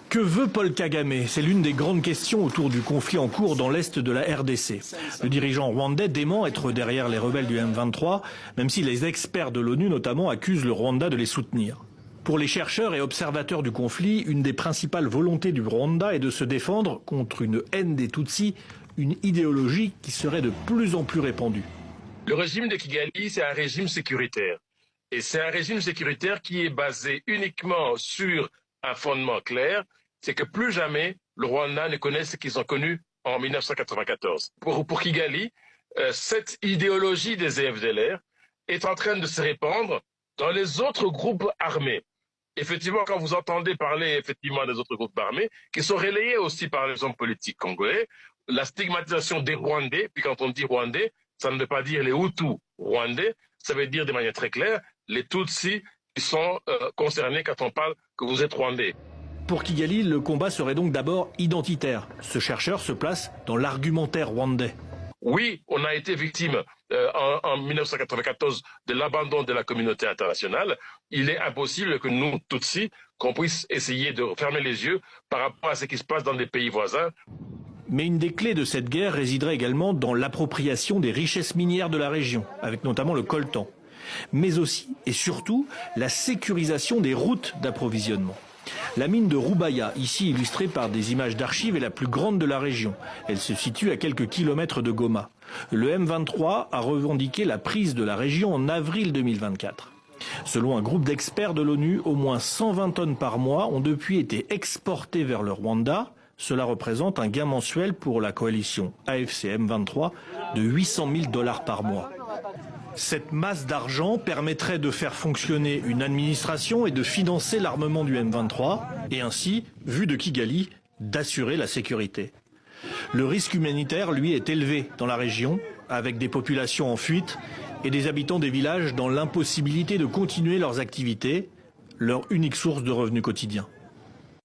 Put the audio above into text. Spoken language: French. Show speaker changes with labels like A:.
A: Que veut Paul Kagame? C'est l'une des grandes questions autour du conflit en cours dans l'est de la RDC. Le dirigeant rwandais dément être derrière les rebelles du M23, même si les experts de l'ONU notamment accusent le Rwanda de les soutenir. Pour les chercheurs et observateurs du conflit, une des principales volontés du Rwanda est de se défendre contre une haine des Tutsis, une idéologie qui serait de plus en plus répandue.
B: Le régime de Kigali, c'est un régime sécuritaire. Et c'est un régime sécuritaire qui est basé uniquement sur un fondement clair, c'est que plus jamais le Rwanda ne connaît ce qu'ils ont connu en 1994. Pour Kigali, cette idéologie des FDLR est en train de se répandre dans les autres groupes armés. Effectivement, quand vous entendez parler effectivement des autres groupes armés, qui sont relayés aussi par les hommes politiques congolais, la stigmatisation des Rwandais, puis quand on dit Rwandais, ça ne veut pas dire les Hutus rwandais, ça veut dire de manière très claire les Tutsis qui sont concernés quand on parle que vous êtes Rwandais.
A: Pour Kigali, le combat serait donc d'abord identitaire. Ce chercheur se place dans l'argumentaire rwandais.
B: Oui, on a été victime en 1994 de l'abandon de la communauté internationale. Il est impossible que nous, Tutsis, qu'on puisse essayer de fermer les yeux par rapport à ce qui se passe dans les pays voisins.
A: Mais une des clés de cette guerre résiderait également dans l'appropriation des richesses minières de la région, avec notamment le coltan. Mais aussi et surtout la sécurisation des routes d'approvisionnement. La mine de Rubaya, ici illustrée par des images d'archives, est la plus grande de la région. Elle se situe à quelques kilomètres de Goma. Le M23 a revendiqué la prise de la région en avril 2024. Selon un groupe d'experts de l'ONU, au moins 120 tonnes par mois ont depuis été exportées vers le Rwanda. Cela représente un gain mensuel pour la coalition AFC M23 de 800 000 $ par mois. Cette masse d'argent permettrait de faire fonctionner une administration et de financer l'armement du M23 et ainsi, vu de Kigali, d'assurer la sécurité. Le risque humanitaire, lui, est élevé dans la région, avec des populations en fuite et des habitants des villages dans l'impossibilité de continuer leurs activités, leur unique source de revenus quotidiens.